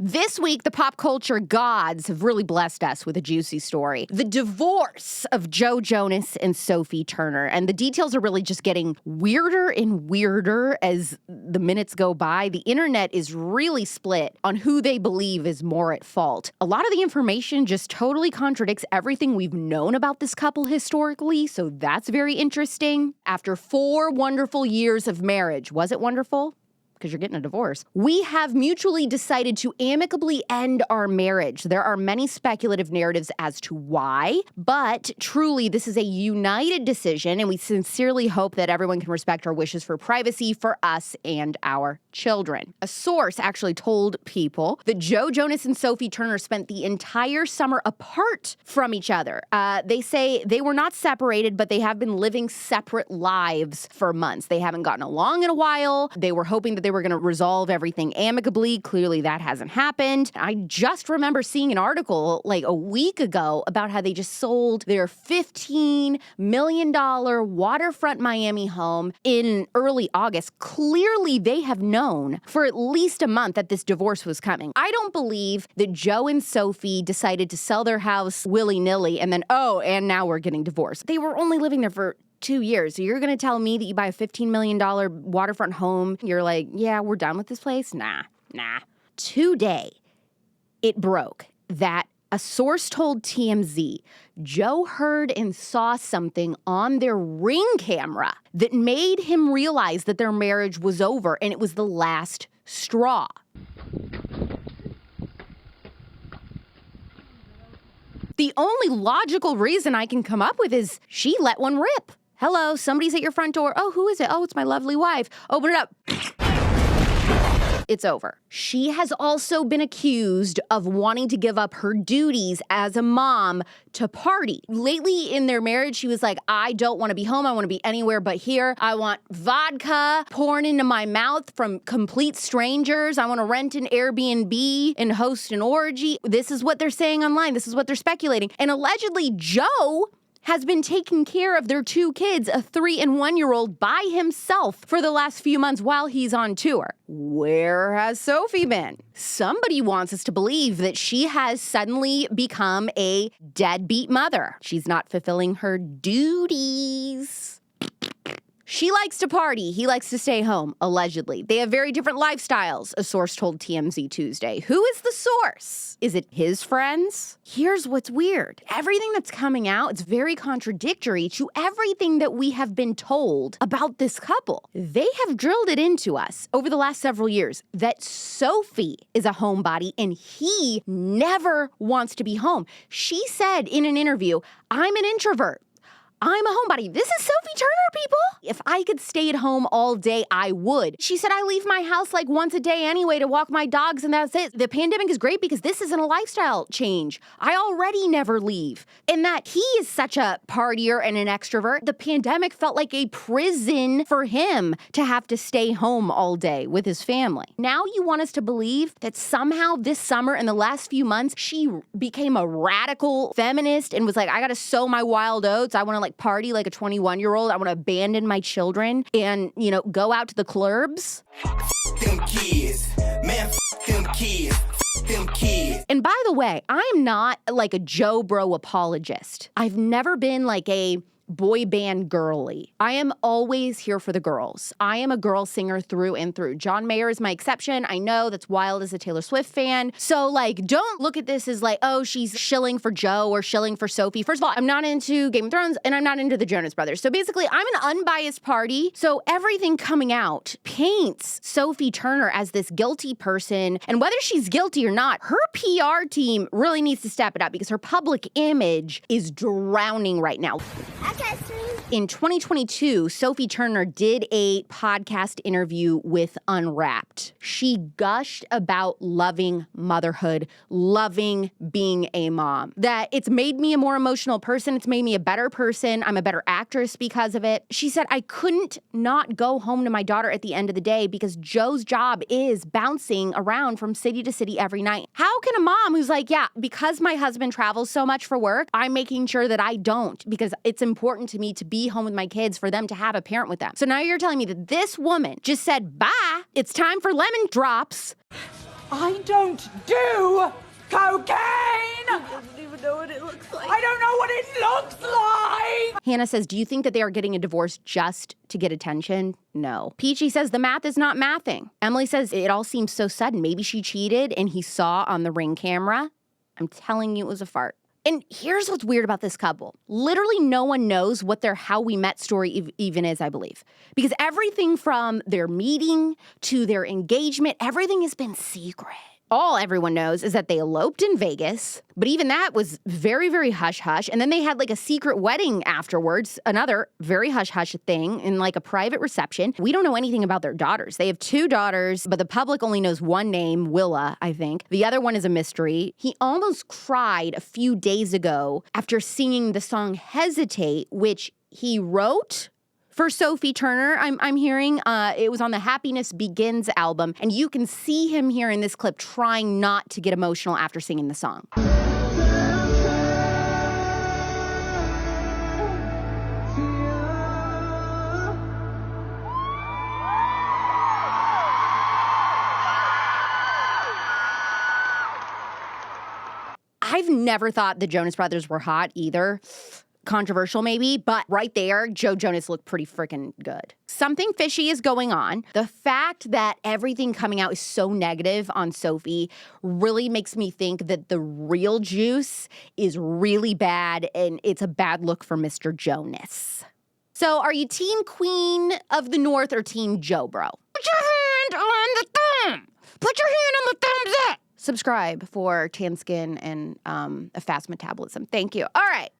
This week, the pop culture gods have really blessed us with a juicy story. The divorce of Jonas and Sophie Turner. And the details are really just getting weirder and weirder as the minutes go by. The internet is really split on who they believe is more at fault. A lot of the information just totally contradicts everything we've known about this couple historically, so that's very interesting. After 4 wonderful years of marriage, was it wonderful? Because you're getting a divorce, we have mutually decided to amicably end our marriage. There are many speculative narratives as to why, but truly this is a united decision, and we sincerely hope that everyone can respect our wishes for privacy for us and our children. A source actually told People that Jonas and Sophie Turner spent the entire summer apart from each other. They say they were not separated, but they have been living separate lives for months. They haven't gotten along in a while. They were hoping that they were going to resolve everything amicably. Clearly that hasn't happened. I just remember seeing an article like a week ago about how they just sold their $15 million waterfront Miami home in early August. Clearly they have known for at least a month that this divorce was coming. I don't believe that Joe and Sophie decided to sell their house willy-nilly and then, and now we're getting divorced. They were only living there for 2 years. So you're going to tell me that you buy a $15 million waterfront home, you're like, yeah, we're done with this place? Nah. Today, it broke that a source told TMZ Joe heard and saw something on their Ring camera that made him realize that their marriage was over and it was the last straw. The only logical reason I can come up with is she let one rip. Hello, somebody's at your front door. Oh, who is it? Oh, it's my lovely wife. Open it up. It's over. She has also been accused of wanting to give up her duties as a mom to party. Lately in their marriage, she was like, I don't want to be home. I want to be anywhere but here. I want vodka poured into my mouth from complete strangers. I want to rent an Airbnb and host an orgy. This is what they're saying online. This is what they're speculating. And allegedly, Joe has been taking care of their 2 kids, a 3- and 1-year-old, by himself for the last few months while he's on tour. Where has Sophie been? Somebody wants us to believe that she has suddenly become a deadbeat mother. She's not fulfilling her duties. She likes to party. He likes to stay home, allegedly. They have very different lifestyles, a source told TMZ Tuesday. Who is the source? Is it his friends? Here's what's weird. Everything that's coming out, it's very contradictory to everything that we have been told about this couple. They have drilled it into us over the last several years that Sophie is a homebody and he never wants to be home. She said in an interview, I'm an introvert. I'm a homebody. This is Sophie Turner, people. If I could stay at home all day, I would. She said, I leave my house like once a day anyway to walk my dogs, and that's it. The pandemic is great because this isn't a lifestyle change. I already never leave. And that he is such a partier and an extrovert, the pandemic felt like a prison for him to have to stay home all day with his family. Now you want us to believe that somehow this summer and the last few months, she became a radical feminist and was like, I gotta sow my wild oats. I wanna party like a 21-year-old. I want to abandon my children and, go out to the clubs. Them kids. Man, them kids. Them kids. And by the way, I'm not like a Joe Bro apologist. I've never been like a boy band girly. I am always here for the girls. I am a girl singer through and through. John Mayer is my exception. I know that's wild as a Taylor Swift fan. So don't look at this as like, oh, she's shilling for Joe or shilling for Sophie. First of all, I'm not into Game of Thrones and I'm not into the Jonas Brothers. So basically, I'm an unbiased party. So everything coming out paints Sophie Turner as this guilty person. And whether she's guilty or not, her PR team really needs to step it up because her public image is drowning right now. In 2022, Sophie Turner did a podcast interview with Unwrapped. She gushed about loving motherhood, loving being a mom. That it's made me a more emotional person. It's made me a better person. I'm a better actress because of it. She said, I couldn't not go home to my daughter at the end of the day because Joe's job is bouncing around from city to city every night. How can a mom who's like, yeah, because my husband travels so much for work, I'm making sure that I don't because it's important to me to be home with my kids for them to have a parent with them. So now you're telling me that this woman just said, bye, it's time for lemon drops. I don't do cocaine! He doesn't even know what it looks like. I don't know what it looks like! Hannah says, do you think that they are getting a divorce just to get attention? No. Peachy says the math is not mathing. Emily says it all seems so sudden. Maybe she cheated and he saw on the Ring camera. I'm telling you it was a fart. And here's what's weird about this couple. Literally no one knows what their how we met story even is, I believe. Because everything from their meeting to their engagement, everything has been secret. All everyone knows is that they eloped in Vegas, but even that was very, very hush-hush. And then they had like a secret wedding afterwards, another very hush-hush thing in like a private reception. We don't know anything about their daughters. They have 2 daughters, but the public only knows one name, Willa, I think. The other one is a mystery. He almost cried a few days ago after singing the song Hesitate, which he wrote for Sophie Turner, I'm hearing. It was on the Happiness Begins album, and you can see him here in this clip trying not to get emotional after singing the song. I've never thought the Jonas Brothers were hot either. Controversial maybe, but right there, Joe Jonas looked pretty freaking good. Something fishy is going on. The fact that everything coming out is so negative on Sophie really makes me think that the real juice is really bad and it's a bad look for Mr. Jonas. So are you Team Queen of the North or Team Joe Bro? Put your hand on the thumb. Put your hand on the thumbs up. Subscribe for tan skin and a fast metabolism. Thank you. All right.